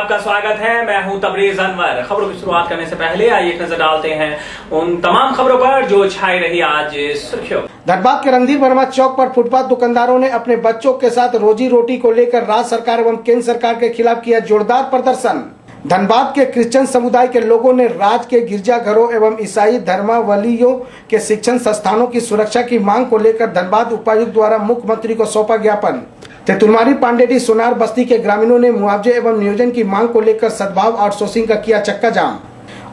आपका स्वागत है। मैं हूं तबरेज अनवर। खबरों की शुरुआत करने से पहले आइए एक नजर डालते हैं उन तमाम खबरों पर जो छाई रही आज सुर्खियों। धनबाद के रणधीर वर्मा चौक पर फुटपाथ दुकानदारों ने अपने बच्चों के साथ रोजी रोटी को लेकर राज्य सरकार एवं केंद्र सरकार के खिलाफ किया जोरदार प्रदर्शन। धनबाद के क्रिश्चियन समुदाय के लोगों ने राज्य के गिरजाघरों एवं ईसाई धर्मावलंबियों के शिक्षण संस्थानों की सुरक्षा की मांग को लेकर धनबाद उपायुक्त द्वारा मुख्यमंत्री को सौंपा ज्ञापन। तेतुलमारी पांडेटी सोनार बस्ती के ग्रामीणों ने मुआवजे एवं नियोजन की मांग को लेकर सद्भाव आउटसोर्सिंग का किया चक्का जाम।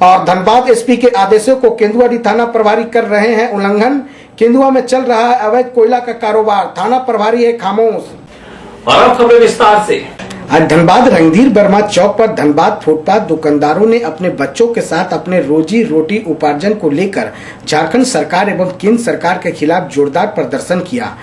और धनबाद एसपी के आदेशों को केंदुआरी थाना प्रभारी कर रहे हैं उल्लंघन। केंदुआ में चल रहा है अवैध कोयला का कारोबार, थाना प्रभारी है खामोश। और अब खबरें विस्तार से। आज धनबाद रणधीर वर्मा चौक पर धनबाद फुटपाथ दुकानदारों ने अपने बच्चों के साथ अपने रोजी रोटी उपार्जन को लेकर झारखंड सरकार एवं केंद्र सरकार के खिलाफ जोरदार प्रदर्शन किया।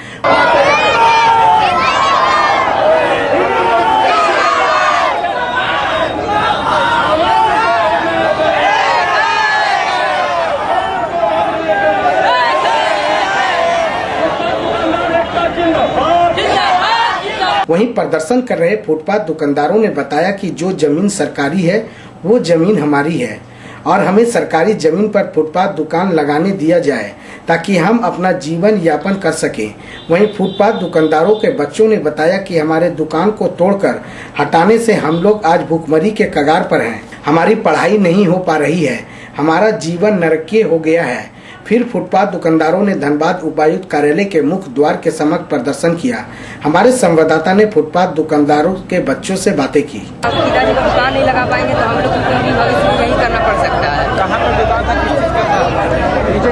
वहीं प्रदर्शन कर रहे फुटपाथ दुकानदारों ने बताया कि जो जमीन सरकारी है वो जमीन हमारी है और हमें सरकारी जमीन पर फुटपाथ दुकान लगाने दिया जाए ताकि हम अपना जीवन यापन कर सकें। वहीं फुटपाथ दुकानदारों के बच्चों ने बताया कि हमारे दुकान को तोड़कर हटाने से हम लोग आज भूखमरी के कगार पर हैं। हमारी पढ़ाई नहीं हो पा रही है, हमारा जीवन नरकीय हो गया है। फिर फुटपाथ दुकानदारों ने धनबाद उपायुक्त कार्यालय के मुख्य द्वार के समक्ष प्रदर्शन किया। हमारे संवाददाता ने फुटपाथ दुकानदारों के बच्चों से बातें की। पिताजी का दुकान नहीं लगा पाएंगे तो हम लोग को भविष्य यही करना पड़ सकता है। कहाँ पर दुकान था, किस चीज का था?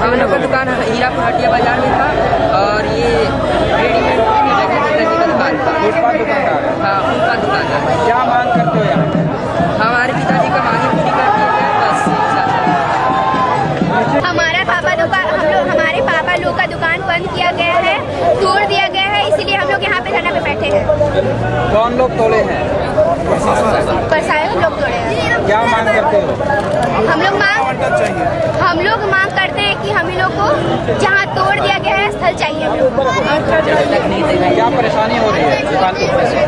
हम लोग का दुकान हीरापुर हटिया बाजार में था और ये रेडीमेड पिताजी का दुकान था। फुटपाथ दुकानदार? हाँ, फुटपाथ दुकानदार। क्या मांग करते हो यहाँ? हमारे पिताजी का मांगे पूरी कर दिए गए बस। हमारे पापा लोग का दुकान बंद किया गया है, तोड़ दिया गया है, इसीलिए हम लोग यहाँ पे धरना पे बैठे हैं। कौन लोग तोड़े हैं? प्रशासन लोग तोड़े हैं। क्या मांग करते हो? हम लोग मांग करते हैं कि हम लोग को जहाँ तोड़ दिया गया है स्थल चाहिए हम लोग को। क्या परेशानी हो रही है दुकान तोड़ने से?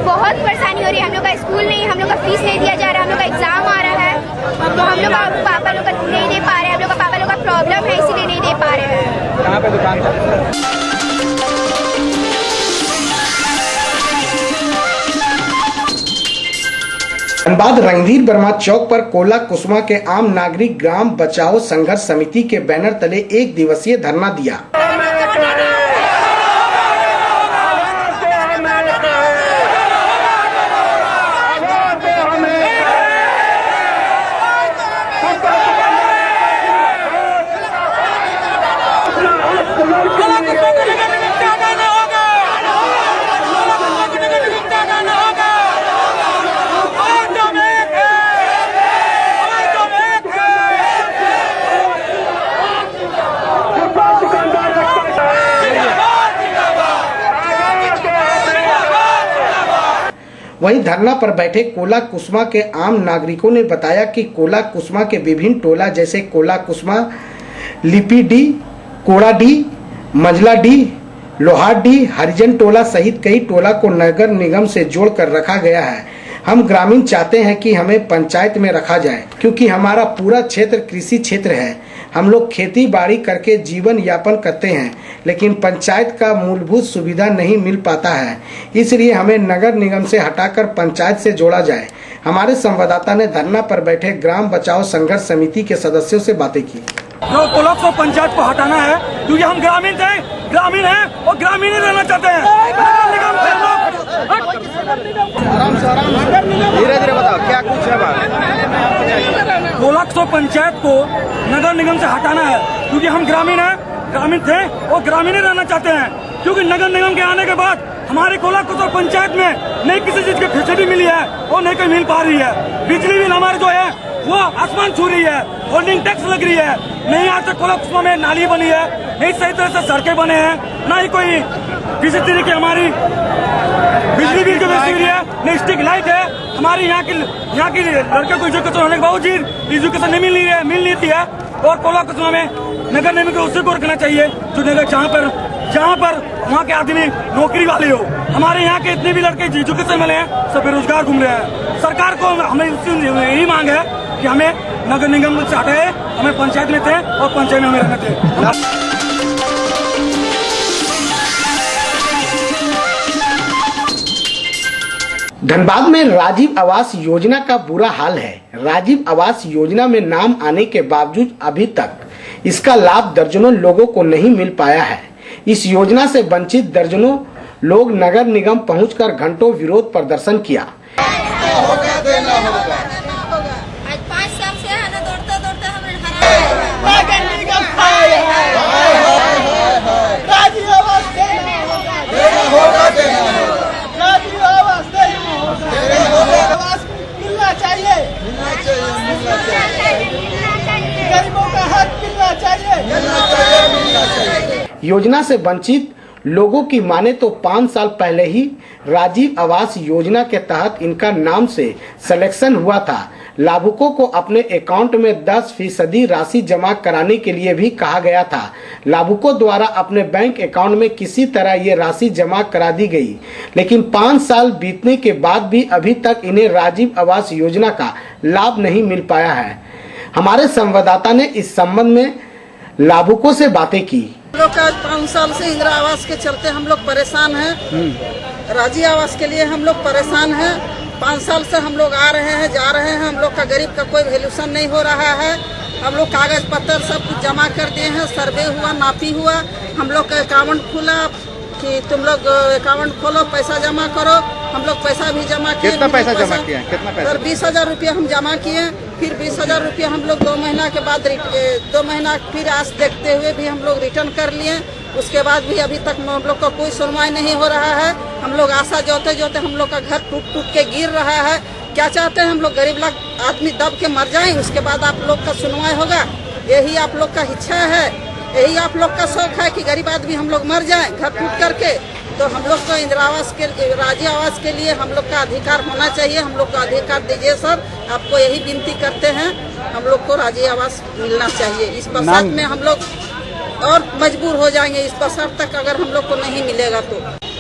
बहुत परेशानी हो रही है। हम लोग का स्कूल नहीं, हम लोग का फीस नहीं दिया जा रहा, हम लोग का एग्जाम आ रहा है तो हम लोग पापा लोग का नहीं दे पा रहे हैं। हम लोग का पापा लोग का प्रॉब्लम है इसीलिए नहीं दे पा रहे हैं। कहाँ पे दुकान था? धनबाद रणधीर वर्मा चौक पर कोला कुसुमा के आम नागरिक ग्राम बचाओ संघर्ष समिति के बैनर तले 1 दिवसीय धरना दिया। वहीं धरना पर बैठे कोला कुसुमा के आम नागरिकों ने बताया कि कोला कुसुमा के विभिन्न टोला जैसे कोला कुसुमा, लिपी डी, कोड़ा डी, मंजला डी, लोहार डी, हरिजन टोला सहित कई टोला को नगर निगम से जोड़कर रखा गया है। हम ग्रामीण चाहते हैं कि हमें पंचायत में रखा जाए क्योंकि हमारा पूरा क्षेत्र कृषि क्षेत्र है। हम लोग खेती बाड़ी करके जीवन यापन करते हैं लेकिन पंचायत का मूलभूत सुविधा नहीं मिल पाता है, इसलिए हमें नगर निगम से हटाकर पंचायत से जोड़ा जाए। हमारे संवाददाता ने धरना पर बैठे ग्राम बचाओ संघर्ष समिति के सदस्यों से बातें की। जो ब्लॉक को पंचायत को हटाना है क्योंकि हम ग्रामीण हैं और ग्रामीण ही रहना चाहते हैं। धीरे-धीरे बताओ क्या कुछ है बात? ब्लॉक को पंचायत को नगर निगम से हटाना है क्योंकि हम ग्रामीण थे और ग्रामीण ही रहना चाहते हैं क्योंकि नगर निगम के आने के बाद हमारे कोला कुसुमा पंचायत में नहीं किसी चीज की फैसिलिटी मिली है और नहीं कहीं मिल पा रही है। बिजली बिल हमारे जो है वो आसमान छू रही है, होल्डिंग टैक्स लग रही है, नहीं आज तक कोला कुसुमा में नाली बनी है, नहीं सही तरह से सड़कें बने हैं, ना ही कोई किसी तरह की हमारी बिजली बिल की व्यवस्था है, नहीं स्ट्रीट लाइट है। हमारे यहाँ की लड़के को एजुकेशन होने के बावजूद एजुकेशन नहीं मिल रही है और कोला कुसुमा में नगर निगम को उसी को रखना चाहिए जो नगर जहाँ पर जहाँ पर वहाँ के आदमी नौकरी वाले हो। हमारे यहाँ के इतने भी लड़के एजुकेशन वाले हैं सब बेरोजगार घूम रहे हैं। सरकार को हमें यही मांग है कि हमें नगर निगम से हटाए, हमें पंचायत में थे और पंचायत में हमें रहने थे। धनबाद में राजीव आवास योजना का बुरा हाल है। राजीव आवास योजना में नाम आने के बावजूद अभी तक इसका लाभ दर्जनों लोगों को नहीं मिल पाया है। इस योजना से वंचित दर्जनों लोग नगर निगम पहुंचकर घंटों विरोध प्रदर्शन किया। आज 5 साल से है ना, दौड़ते दौड़ते हमें मिलना चाहिए, गरीबों का हक मिलना चाहिए। योजना से वंचित लोगों की माने तो 5 साल पहले ही राजीव आवास योजना के तहत इनका नाम से सिलेक्शन हुआ था। लाभुकों को अपने अकाउंट में 10% राशि जमा कराने के लिए भी कहा गया था। लाभुकों द्वारा अपने बैंक अकाउंट में किसी तरह ये राशि जमा करा दी गई, लेकिन 5 साल बीतने के बाद भी अभी तक इन्हें राजीव आवास योजना का लाभ नहीं मिल पाया है। हमारे संवाददाता ने इस संबंध में लाभुकों से बातें की। हम लोग का 5 साल से इंदिरा आवास के चलते हम लोग परेशान हैं। राजीव आवास के लिए हम लोग परेशान हैं। 5 साल से हम लोग आ रहे हैं, जा रहे हैं। हम लोग का गरीब का कोई वैल्यूशन नहीं हो रहा है। हम लोग कागज पत्र सब कुछ जमा कर दिए हैं, सर्वे हुआ, नापी हुआ। हम लोग का अकाउंट खुला कि तुम लोग अकाउंट खोलो, पैसा जमा करो। हम लोग पैसा भी जमा किए। कितना पैसा जमा किया? कितना पैसा? 20,000 रुपया हम जमा किए। फिर 20,000 रुपया हम लोग 2 महीना के बाद 2 महीना फिर आस देखते हुए भी हम लोग रिटर्न कर लिए। उसके बाद भी अभी तक हम लोग का कोई सुनवाई नहीं हो रहा है। हम लोग आशा जोते जोते हम लोग का घर टूट टूट के गिर रहा है। क्या चाहते हैं हम लोग? गरीब लोग आदमी दब के मर जाएं, उसके बाद आप लोग का सुनवाई होगा। यही आप लोग का इच्छा है, यही आप लोग का शौक है कि गरीब आदमी हम लोग मर जाएं घर टूट करके। तो हम लोग को इंदिरा आवास के, राजीव आवास के लिए हम लोग का अधिकार होना चाहिए। हम लोग का अधिकार दीजिए सर, आपको यही विनती करते हैं। हम लोग को राजीव आवास मिलना चाहिए। इस बरसात में हम लोग और मजबूर हो जाएंगे। इस बरसात तक अगर हम लोग को नहीं मिलेगा तो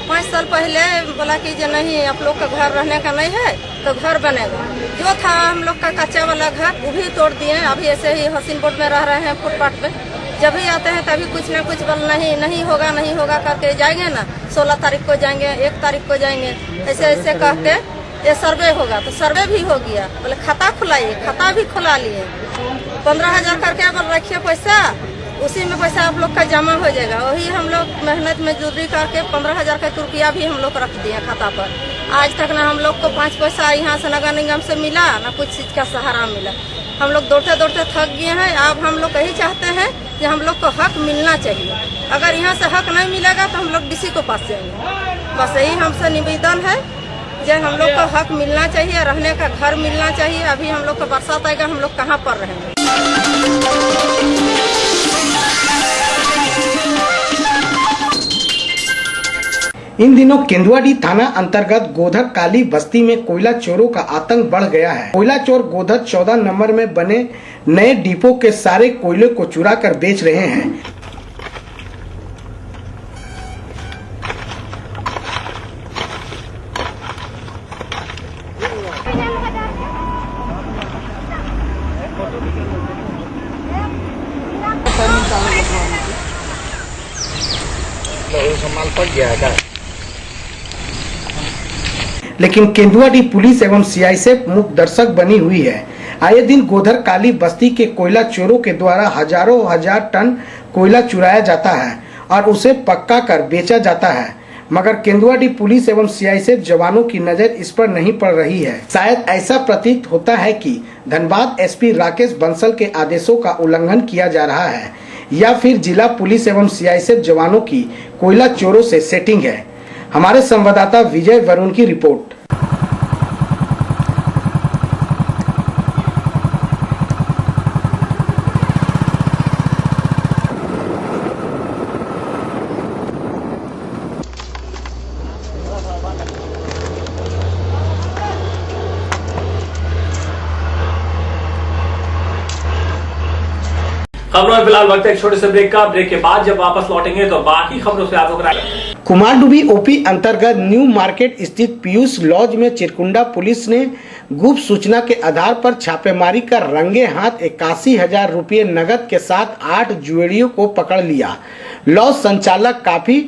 5 साल पहले बोला कि जो नहीं आप लोग का घर रहने का नहीं है तो घर बनेगा। जो था हम लोग का कच्चा वाला घर वो भी तोड़ दिए। अभी ऐसे ही हसीन बोर्ड में रह रहे हैं फुटपाथ पे। जब भी आते हैं तभी कुछ न कुछ बोल नहीं होगा करके जाएंगे ना। 16 तारीख को जाएंगे, 1 तारीख को जाएंगे, ऐसे ऐसे कह के ये सर्वे होगा। तो सर्वे भी हो गया। बोले खाता खुलाइए, खाता भी खुला लिए। 15,000 करके बोल रखिए पैसा, उसी में पैसा आप लोग का जमा हो जाएगा। वही हम लोग मेहनत मजदूरी करके 15,000 का रुपया भी हम लोग रख दिए खाता पर। आज तक ना हम लोग को 5 पैसा यहाँ से नगर निगम से मिला, ना कुछ चीज का सहारा मिला। हम लोग दौड़ते दौड़ते थक गए हैं। अब हम लोग यही चाहते हैं कि हम लोग को हक मिलना चाहिए। अगर यहाँ से हक नहीं मिलेगा तो हम लोग डीसी को पास जाएंगे। बस यही हमसे निवेदन है जो हम लोग को हक मिलना चाहिए, रहने का घर मिलना चाहिए। अभी हम लोग का बरसात आएगा, हम लोग कहाँ पर रहेंगे? इन दिनों केंदुआडी थाना अंतर्गत गोधर काली बस्ती में कोयला चोरों का आतंक बढ़ गया है। कोयला चोर गोधर 14 नंबर में बने नए डिपो के सारे कोयले को चुरा कर बेच रहे हैं। लेकिन केंदुआडी पुलिस एवं सीआईएसएफ मुख्य दर्शक बनी हुई है। आए दिन गोधर काली बस्ती के कोयला चोरों के द्वारा हजारों हजार टन कोयला चुराया जाता है और उसे पक्का कर बेचा जाता है, मगर केंदुआडी पुलिस एवं सीआईएसएफ जवानों की नजर इस पर नहीं पड़ रही है। शायद ऐसा प्रतीत होता है कि धनबाद एसपी राकेश बंसल के आदेशों का उल्लंघन किया जा रहा है या फिर जिला पुलिस एवं सीआईएसएफ जवानों की कोयला चोरों से सेटिंग है। हमारे संवाददाता विजय वरुण की रिपोर्ट। खबरों में फिलहाल वक्त है एक छोटे से ब्रेक का। ब्रेक के बाद जब वापस लौटेंगे तो बाकी खबरों से आपको कराएंगे। कुमारडुबी ओपी अंतर्गत न्यू मार्केट स्थित पीयूष लॉज में चिरकुंडा पुलिस ने गुप्त सूचना के आधार पर छापेमारी कर रंगे हाथ 81,000 रुपये नगद के साथ 8 जुएरियों को पकड़ लिया। लॉज संचालक काफी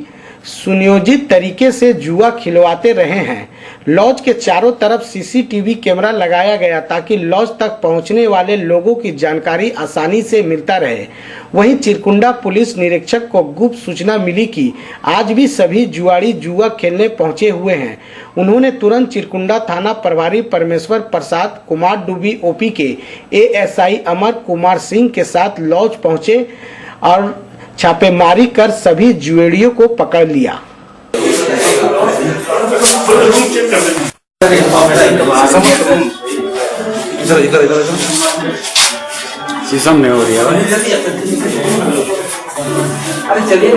सुनियोजित तरीके से जुआ खिलवाते रहे हैं। लॉज के चारों तरफ सीसीटीवी कैमरा लगाया गया ताकि लॉज तक पहुंचने वाले लोगों की जानकारी आसानी से मिलता रहे। वहीं चिरकुंडा पुलिस निरीक्षक को गुप्त सूचना मिली कि आज भी सभी जुआड़ी जुआ खेलने पहुंचे हुए हैं। उन्होंने तुरंत चिरकुंडा थाना प्रभारी परमेश्वर प्रसाद, कुमारडुबी ओपी के एएसआई अमर कुमार सिंह के साथ लॉज पहुंचे और छापेमारी कर सभी जुएड़ियों को पकड़ लिया। शीशम नहीं हो रही है। अरे चलिए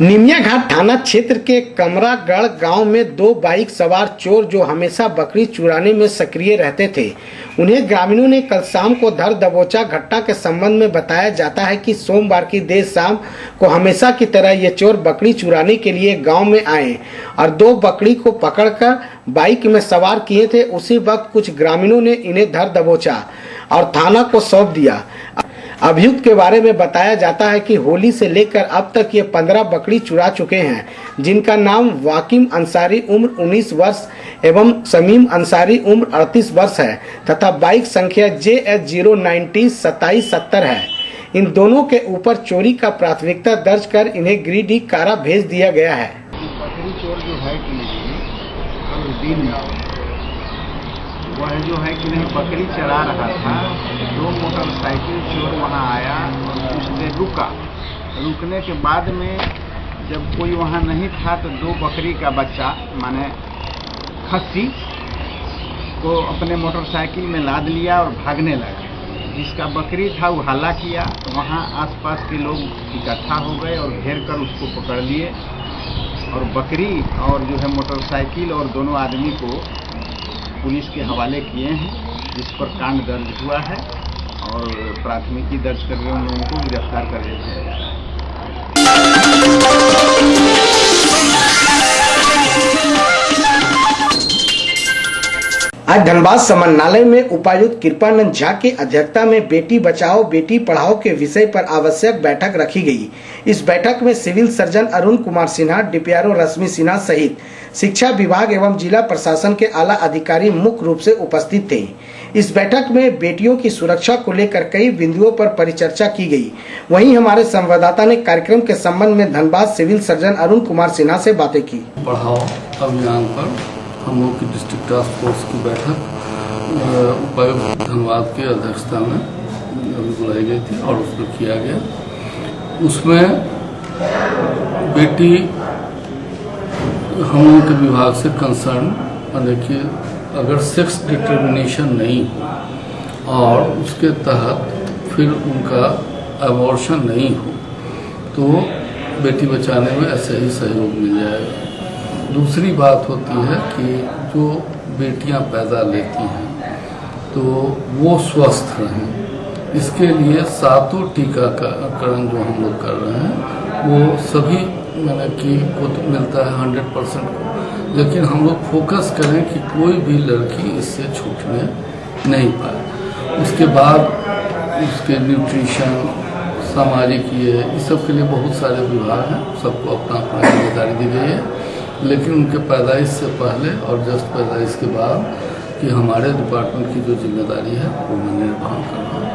निमिया घाट थाना क्षेत्र के कमरागढ़ गांव में 2 बाइक सवार चोर जो हमेशा बकरी चुराने में सक्रिय रहते थे, उन्हें ग्रामीणों ने कल शाम को धर दबोचा। घटना के संबंध में बताया जाता है कि सोमवार की देर शाम को हमेशा की तरह ये चोर बकरी चुराने के लिए गांव में आए और 2 बकरी को पकड़कर बाइक में सवार किए थे। उसी वक्त कुछ ग्रामीणों ने इन्हें धर दबोचा और थाना को सौंप दिया। अभियुक्त के बारे में बताया जाता है कि होली से लेकर अब तक ये 15 बकरी चुरा चुके हैं, जिनका नाम वाकिम अंसारी उम्र 19 वर्ष एवं समीम अंसारी उम्र 38 वर्ष है तथा बाइक संख्या JH090 2770 है। इन दोनों के ऊपर चोरी का प्राथमिकता दर्ज कर इन्हें गिरिडीह कारा भेज दिया गया है। बकरी चोर जो है कि कल दिन वह जो है कि नहीं बकरी चरा रहा था, 2 मोटरसाइकिल चोर वहां आया और कुछ देर रुका। रुकने के बाद में जब कोई वहां नहीं था तो 2 बकरी का बच्चा माने खस्सी को अपने मोटरसाइकिल में लाद लिया और भागने लगा। जिसका बकरी था वो हल्ला किया तो वहाँ आसपास के लोग इकट्ठा हो गए और घेर कर उसको पकड़ लिए और बकरी और जो है मोटरसाइकिल और दोनों आदमी को पुलिस के हवाले किए हैं, जिस पर कांड दर्ज हुआ है और प्राथमिकी दर्ज करके उन लोगों को गिरफ्तार कर दिया है। आज धनबाद समन्वयालय में उपायुक्त कृपानंद झा की अध्यक्षता में बेटी बचाओ बेटी पढ़ाओ के विषय पर आवश्यक बैठक रखी गई। इस बैठक में civil surgeon Arun Kumar Sinha, DPRO Rashmi Sinha सहित शिक्षा विभाग एवं जिला प्रशासन के आला अधिकारी मुख्य रूप से उपस्थित थे। इस बैठक में बेटियों की सुरक्षा को लेकर कई बिंदुओं पर परिचर्चा की गई। वहीं हमारे संवाददाता ने कार्यक्रम के संबंध में धनबाद सिविल सर्जन अरुण कुमार सिन्हा से बातें की। पढ़ाओ अभियान पर हम लोग की डिस्ट्रिक्ट टास्क फोर्स की बैठक उपायुक्त धनबाद की अध्यक्षता में बुलाई गई थी और उसमें किया गया। उसमें बेटी हम लोगों के विभाग से कंसर्न यानी कि अगर सेक्स डिटर्मिनेशन नहीं हो और उसके तहत फिर उनका अबॉर्शन नहीं हो तो बेटी बचाने में ऐसे ही सहयोग मिल जाएगा। दूसरी बात होती है कि जो बेटियां पैदा लेती हैं तो वो स्वस्थ रहें, इसके लिए 7 टीकाकरण जो हम लोग कर रहे हैं वो सभी मैंने कि को तो मिलता है 100% को, लेकिन हम लोग फोकस करें कि कोई भी लड़की इससे छूटने नहीं पाए। उसके बाद उसके न्यूट्रिशन, सामाजिक ये इस सब के लिए बहुत सारे विभाग हैं, सबको अपना अपना जिम्मेदारी दी गई है, लेकिन उनके पैदाइश से पहले और जस्ट पैदाइश के बाद कि हमारे डिपार्टमेंट की जो जिम्मेदारी है वो मैं निर्वहन कर रहा हूँ।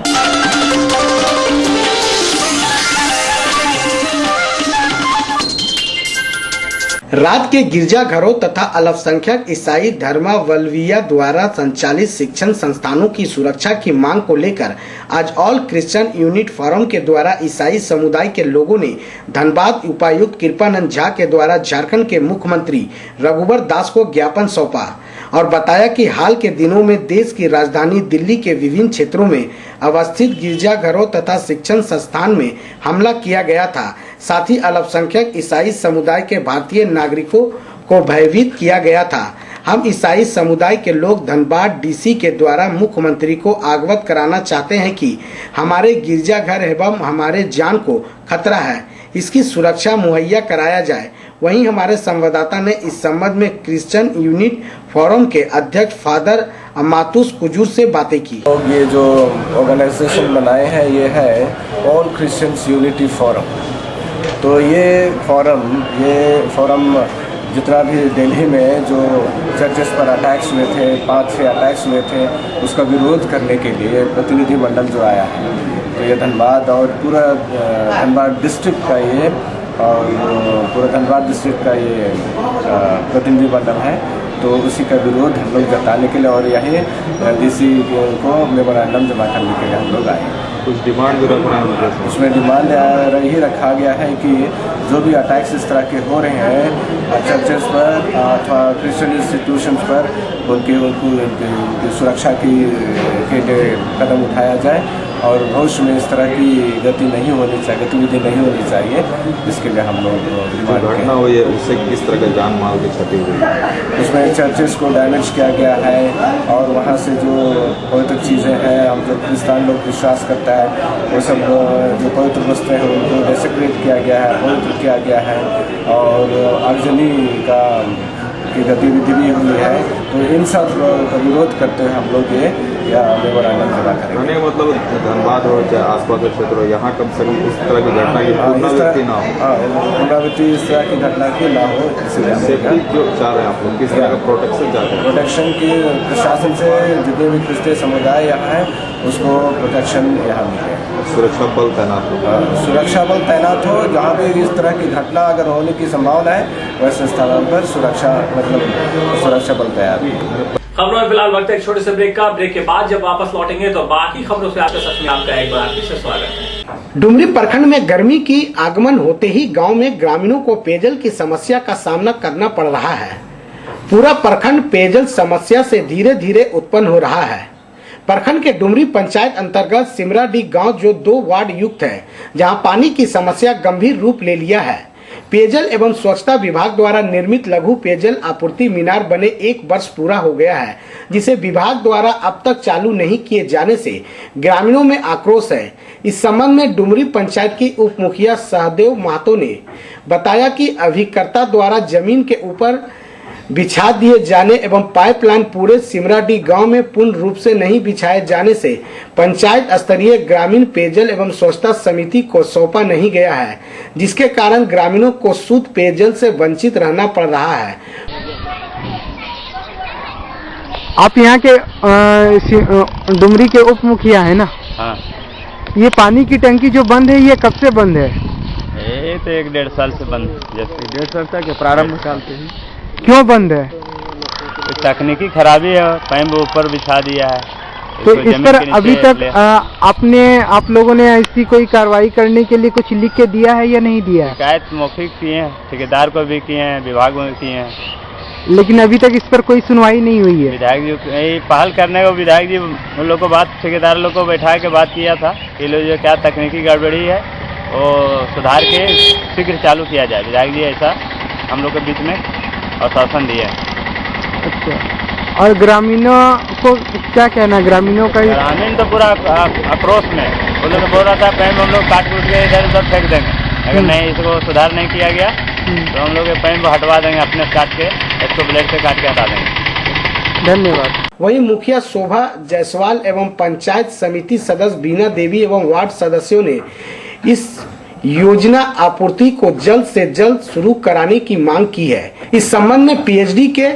राज्य के गिरजाघरों तथा अल्पसंख्यक ईसाई धर्मावलंबियों द्वारा संचालित शिक्षण संस्थानों की सुरक्षा की मांग को लेकर आज ऑल क्रिश्चियन यूनिट फोरम के द्वारा ईसाई समुदाय के लोगों ने धनबाद उपायुक्त कृपानंद झा के द्वारा झारखंड के मुख्यमंत्री रघुवर दास को ज्ञापन सौंपा और बताया कि हाल के दिनों में देश की राजधानी दिल्ली के विभिन्न क्षेत्रों में अवस्थित गिरजाघरों तथा शिक्षण संस्थान में हमला किया गया था। साथ ही अल्पसंख्यक ईसाई समुदाय के भारतीय नागरिकों को भयभीत किया गया था। हम ईसाई समुदाय के लोग धनबाद डीसी के द्वारा मुख्यमंत्री को अवगत कराना चाहते हैं कि हमारे गिरजाघर एवं हमारे जान को खतरा है, इसकी सुरक्षा मुहैया कराया जाए। वहीं हमारे संवाददाता ने इस संबंध में क्रिश्चियन यूनिट फोरम के अध्यक्ष फादर अमातुस कुजूर से बातें की। ये जो ऑर्गेनाइजेशन बनाए हैं ये है ऑल क्रिश्चियंस यूनिटी फोरम। तो ये फोरम जितना भी दिल्ली में जो चर्चेस पर अटैक्स हुए थे, 5-6 अटैक्स हुए थे, उसका विरोध करने के लिए प्रतिनिधि मंडल जो आया है, तो ये धनबाद और पूरा धनबाद डिस्ट्रिक्ट का ये और पूरा धनबाद डिस्ट्रिक्ट का ये प्रतिनिधि मंडल है। तो उसी का विरोध हम लोग जताने के लिए और यही डीसी को मेमोरेंडम जमा करने के लिए हम लोग आए। कुछ डिमांड भी रखना है उसमें डिमांड यही रखा गया है कि जो भी अटैक्स इस तरह के हो रहे हैं चर्चेस पर अथवा क्रिश्चियन इंस्टीट्यूशंस पर उनकी सुरक्षा के लिए कदम उठाया जाए और भविष्य में इस तरह की गतिविधि नहीं होनी चाहिए, जिसके लिए हम लोग घटना हुई है उससे किस तरह का जान माल की क्षति हुई। उसमें चर्चेस को डैमेज किया गया है और वहाँ से जो पवित्र चीज़ें हैं, हम जो क्रिस्तान लोग विश्वास करता है वो सब जो पवित्र वस्तुएं हैं उनको डेसिक्रेट किया गया है, पवित्र किया गया है और आगजनी की गतिविधि भी हुई है। तो इन सब का विरोध करते हुए हम लोग ये मेमोरेंडम जमा करेंगे। मतलब धनबाद हो चाहे आसपास के क्षेत्र हो, यहाँ कम से कम इस तरह की घटना की पुनरावृत्ति ना हो। पुनरावृत्ति इस तरह की घटना की ना हो, इसलिए सेफ्टी जो चाह रहे हैं आप लोग, किस तरह का प्रोटेक्शन चाहते हैं? प्रोटेक्शन की प्रशासन से जितने भी क्रिश्चियन समुदाय यहाँ है उसको प्रोटेक्शन यहाँ मिले। सुरक्षा बल तैनात हो, सुरक्षा बल तैनात हो। जहाँ भी इस तरह की घटना अगर होने की संभावना है वैसे स्थानों पर सुरक्षा बल तैयार है। खबरों में फिलहाल वक्त है एक छोटे से ब्रेक का। ब्रेक के बाद जब वापस लौटेंगे तो बाकी खबरों से आपके साथ में आपका एक बार फिर से स्वागत है। डुमरी प्रखंड में गर्मी की आगमन होते ही गांव में ग्रामीणों को पेयजल की समस्या का सामना करना पड़ रहा है। पूरा प्रखंड पेयजल समस्या से धीरे धीरे उत्पन्न हो रहा है। प्रखंड के डुमरी पंचायत अंतर्गत सिमराडी गांव जो 2 वार्ड युक्त है, जहां पानी की समस्या गंभीर रूप ले लिया है। पेयजल एवं स्वच्छता विभाग द्वारा निर्मित लघु पेयजल आपूर्ति मीनार बने 1 वर्ष पूरा हो गया है, जिसे विभाग द्वारा अब तक चालू नहीं किए जाने से ग्रामीणों में आक्रोश है। इस संबंध में डुमरी पंचायत की उप मुखिया सहदेव महतो ने बताया कि अभिकर्ता द्वारा जमीन के ऊपर बिछा दिए जाने एवं पाइपलाइन पूरे सिमराडी गांव में पूर्ण रूप से नहीं बिछाए जाने से पंचायत स्तरीय ग्रामीण पेयजल एवं स्वच्छता समिति को सौंपा नहीं गया है, जिसके कारण ग्रामीणों को शुद्ध पेयजल से वंचित रहना पड़ रहा है। आप यहाँ के डुमरी के उप मुखिया है ना? हाँ। ये पानी की टंकी जो बंद है ये कब से बंद है? ये तो 1-1.5 साल से बंद है। जैसे 1.5 साल तक प्रारंभ काल से ही। क्यों बंद है? तकनीकी खराबी है, पाइप ऊपर बिछा दिया है। तो इस पर अभी तक आप लोगों ने ऐसी कोई कार्रवाई करने के लिए कुछ लिख के दिया है या नहीं दिया है? शिकायत मौखिक किए हैं, ठेकेदार को भी किए हैं, विभाग में किए हैं, लेकिन अभी तक इस पर कोई सुनवाई नहीं हुई है। विधायक जी पहल करने को विधायक जी उन लोग को ठेकेदार लोग को बैठा के बात किया था कि लोग जो क्या तकनीकी गड़बड़ी है वो सुधार के शीघ्र चालू किया जाए। विधायक जी ऐसा हम लोग के बीच में आश्वासन दिया है। अच्छा, और ग्रामीणों को क्या कहना? ग्रामीणों का ग्रामीण तो पूरा आक्रोश में वो लोग बोल रहा था पैप हम लोग काट कूट के इधर उधर फेंक देंगे, अगर नहीं इसको सुधार नहीं किया गया तो हम लोग पैप हटवा देंगे, अपने काट के इसको ब्लेड से काट के हटा देंगे। धन्यवाद। वहीं मुखिया शोभा जायसवाल एवं पंचायत समिति सदस्य बीना देवी एवं वार्ड सदस्यों ने इस योजना आपूर्ति को जल्द से जल्द शुरू कराने की मांग की है। इस संबंध में पीएचडी के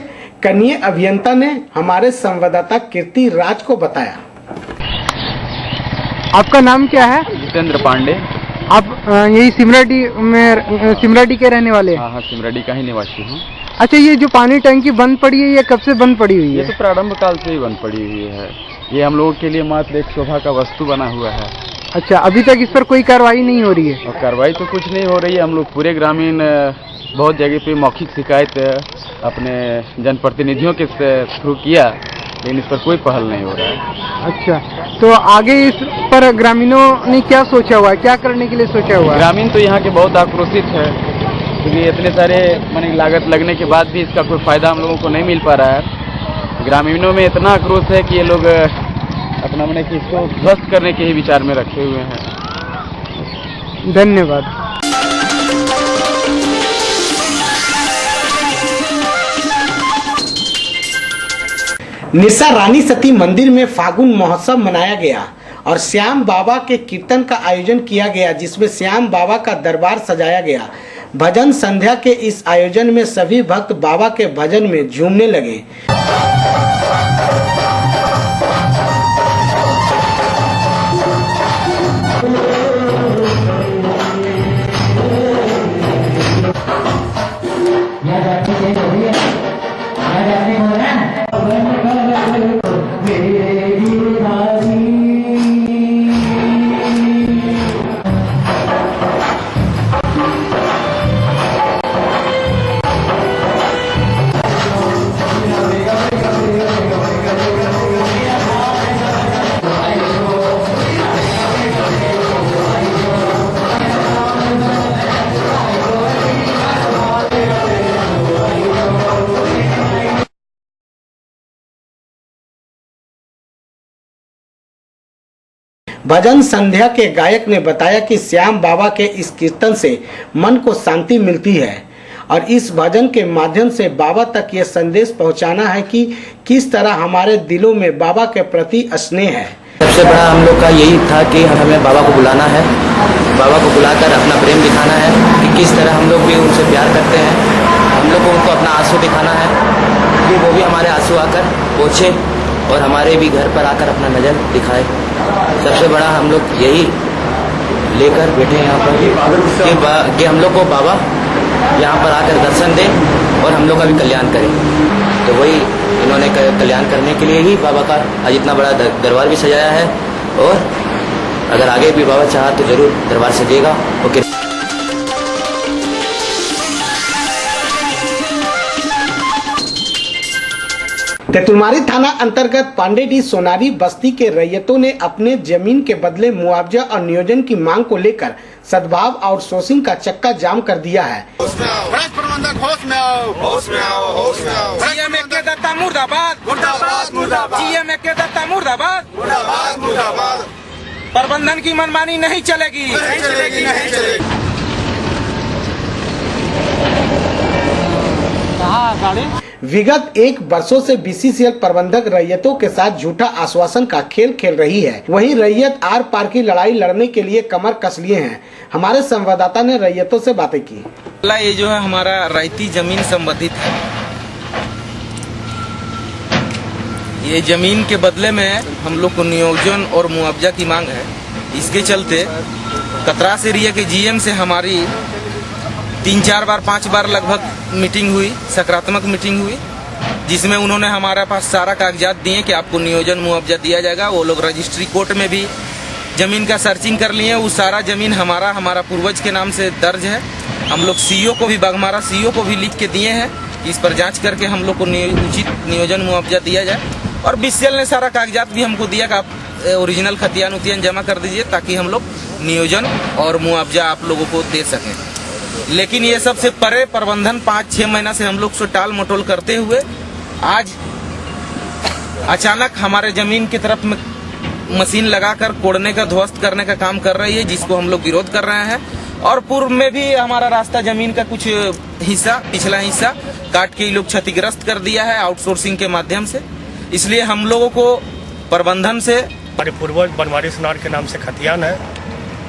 कनीय अभियंता ने हमारे संवाददाता कीर्ति राज को बताया। आपका नाम क्या है? जितेंद्र पांडे। आप यही सिमराडी के रहने वाले हैं? हाँ, सिमराडी का ही निवासी हूँ। अच्छा, ये जो पानी टंकी बंद पड़ी है, ये कब से बंद पड़ी हुई है? ये तो प्रारंभ काल से ही बंद पड़ी हुई है। ये हम लोगों के लिए मात्र एक शोभा का वस्तु बना हुआ है। अच्छा, अभी तक इस पर कोई कार्रवाई नहीं हो रही है? और कार्रवाई तो कुछ नहीं हो रही है। हम लोग पूरे ग्रामीण बहुत जगह पे मौखिक शिकायत अपने जनप्रतिनिधियों के थ्रू किया, लेकिन इस पर कोई पहल नहीं हो रहा है। अच्छा, तो आगे इस पर ग्रामीणों ने क्या सोचा हुआ है, क्या करने के लिए सोचा हुआ है? ग्रामीण तो यहाँ के बहुत आक्रोशित है, क्योंकि इतने सारे माने लागत लगने के बाद भी इसका कोई फायदा हम लोगों को नहीं मिल पा रहा है। ग्रामीणों में इतना आक्रोश है कि ये लोग अपना मैंने कि इसको ध्वस्त करने के ही विचार में रखे हुए हैं। धन्यवाद। निशा रानी सती मंदिर में फागुन महोत्सव मनाया गया और श्याम बाबा के कीर्तन का आयोजन किया गया, जिसमें श्याम बाबा का दरबार सजाया गया। भजन संध्या के इस आयोजन में सभी भक्त बाबा के भजन में झूमने लगे। भजन संध्या के गायक ने बताया कि श्याम बाबा के इस कीर्तन से मन को शांति मिलती है और इस भजन के माध्यम से बाबा तक ये संदेश पहुंचाना है कि किस तरह हमारे दिलों में बाबा के प्रति स्नेह है। सबसे बड़ा हम लोग का यही था कि हमें बाबा को बुलाना है, बाबा को बुलाकर अपना प्रेम दिखाना है कि किस तरह हम लोग भी उनसे प्यार करते हैं। हम लोग को उनको अपना आंसू दिखाना है कि वो भी हमारे आंसू आकर पोंछे और हमारे भी घर पर आकर अपना नज़र दिखाए। सबसे बड़ा हम लोग यही लेकर बैठे हैं यहाँ पर कि हम लोग को बाबा यहाँ पर आकर दर्शन दें और हम लोग का भी कल्याण करें। तो वही इन्होंने कल्याण करने के लिए ही बाबा का आज इतना बड़ा दरबार भी सजाया है और अगर आगे भी बाबा चाहा तो जरूर दरबार सजेगा। ओके। तेतुलमारी थाना अंतर्गत पांडेडी सोनारी बस्ती के रैयतों ने अपने जमीन के बदले मुआवजा और नियोजन की मांग को लेकर सद्भाव आउटसोर्सिंग का चक्का जाम कर दिया है। प्रबंधक होश में आओ, होश में आओ, होश में आओ। जीएम के दत्ता मुर्दाबाद, मुर्दाबाद, मुर्दाबाद। जीएम के दत्ता मुर्दाबाद, मुर्दाबाद, मुर्दाबाद। प्रबंधन की मनमानी नहीं चलेगी, नहीं चलेगी, नहीं चलेगी। विगत 1 वर्षों से बीसीसीएल प्रबंधक रैयतों के साथ झूठा आश्वासन का खेल खेल रही है। वहीं रैयत आर पार की लड़ाई लड़ने के लिए कमर कस लिए हैं। हमारे संवाददाता ने रैयतों से बातें की। ये जो है हमारा रैयती जमीन संबंधित है। ये जमीन के बदले में हम लोग को नियोजन और मुआवजा की मांग है। इसके चलते कतरास एरिया के जीएम से हमारी 3-4 बार 5 बार लगभग मीटिंग हुई, सकारात्मक मीटिंग हुई, जिसमें उन्होंने हमारे पास सारा कागजात दिए कि आपको नियोजन मुआवजा दिया जाएगा। वो लोग रजिस्ट्री कोर्ट में भी जमीन का सर्चिंग कर लिए। वो सारा जमीन हमारा पूर्वज के नाम से दर्ज है। हम लोग सीईओ को भी बाघमारा सीईओ को भी लिख के दिए हैं कि इस पर जांच करके हम लोग को उचित नियोजन मुआवजा दिया जाए। और बीसीएल ने सारा कागजात भी हमको दिया कि आप ओरिजिनल खतियान उतियान जमा कर दीजिए ताकि हम लोग नियोजन और मुआवजा आप लोगों को दे सकें। लेकिन ये सबसे परे प्रबंधन 5-6 महीना से हम लोग से टाल मटोल करते हुए आज अचानक हमारे जमीन की तरफ में मशीन लगाकर कोड़ने का, ध्वस्त करने का काम कर रही है, जिसको हम लोग विरोध कर रहे हैं। और पूर्व में भी हमारा रास्ता जमीन का कुछ हिस्सा, पिछला हिस्सा काट के ये लोग क्षतिग्रस्त कर दिया है आउटसोर्सिंग के माध्यम से। इसलिए हम लोगों को प्रबंधन से हमारे पूर्वज बनवारी सोनार के नाम से खतियान है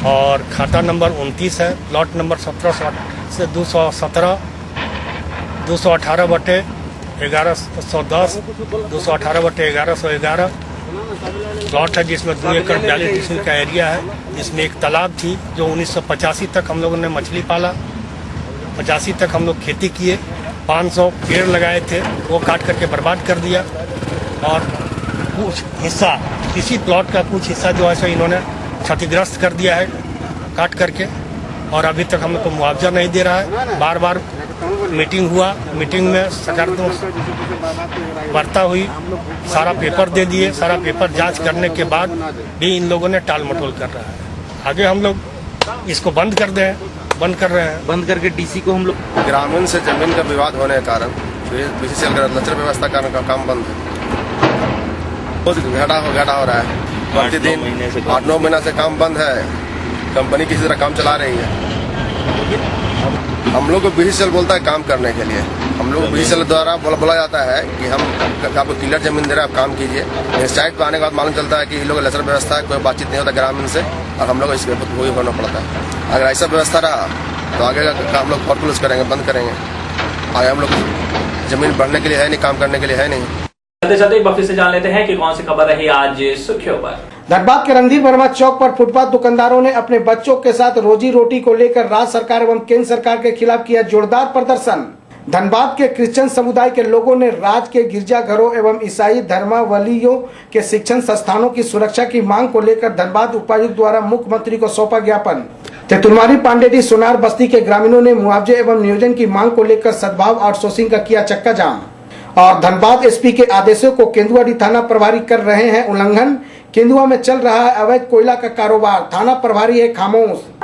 और खाता नंबर 29 है, प्लॉट नंबर 17 से 217, 218/1110, 218/1111, प्लॉट है जिसमें 2 एकड़ 42 डिसमिल का एरिया है, जिसमें एक तालाब थी जो 1985 तक हम लोगों ने मछली पाला, 85 तक हम लोग खेती किए, 500 पेड़ लगाए थे वो काट करके बर्बाद कर दिया। और कुछ हिस्सा इसी प्लॉट का कुछ हिस्सा जो है सो इन्होंने क्षतिग्रस्त कर दिया है काट करके, और अभी तक हम लोग को मुआवजा नहीं दे रहा है। बार बार मीटिंग हुआ, मीटिंग में सकारात्मक वार्ता हुई, सारा पेपर दे दिए, सारा पेपर जांच करने के बाद भी इन लोगों ने टाल मटोल कर रहा है। आगे हम लोग इसको बंद कर रहे हैं, बंद करके डीसी को हम लोग ग्रामीण से जमीन का विवाद होने के कारण बीसीसीएल का लचर व्यवस्था करने का काम बंद है। बहुत घाटा हो रहा है, प्रतिदिन 8-9 महीना से काम बंद है। कंपनी किसी तरह काम चला रही है। हम लोग को बीसीसीएल बोलता है काम करने के लिए, हम लोग बीसीसीएल द्वारा बोला जाता है कि हम आपको क्लियर जमीन दे रहे हैं, आप काम कीजिए। साइट पर आने के बाद मालूम चलता है कि ये लोग लचर व्यवस्था है, कोई बातचीत नहीं होता ग्रामीण से, और हम लोग इसके वही करना पड़ता है। अगर ऐसा व्यवस्था रहा तो आगे का हम लोग फॉर्कुलस करेंगे, बंद करेंगे। आगे हम लोग जमीन बढ़ने के लिए है नहीं, काम करने के लिए है नहीं। चलते चलते एक बार फिर से जान लेते हैं कि कौन सी खबर रही आज सुर्खियों पर। धनबाद के रणधीर वर्मा चौक पर फुटपाथ दुकानदारों ने अपने बच्चों के साथ रोजी रोटी को लेकर राज्य सरकार एवं केंद्र सरकार के खिलाफ किया जोरदार प्रदर्शन। धनबाद के क्रिश्चियन समुदाय के लोगों ने राज्य के गिरजाघरों एवं ईसाई धर्मावलंबियों के शिक्षण संस्थानों की सुरक्षा की मांग को लेकर धनबाद उपायुक्त द्वारा मुख्यमंत्री को सौंपा ज्ञापन। तेतुलमारी पांडेडी सोनार बस्ती के ग्रामीणों ने मुआवजे एवं नियोजन की मांग को लेकर सद्भाव आउटसोर्सिंग का किया चक्का जाम। और धनबाद एसपी के आदेशों को केंदुआडी थाना प्रभारी कर रहे हैं उल्लंघन। केंदुआ में चल रहा है अवैध कोयला का कारोबार, थाना प्रभारी है खामोश।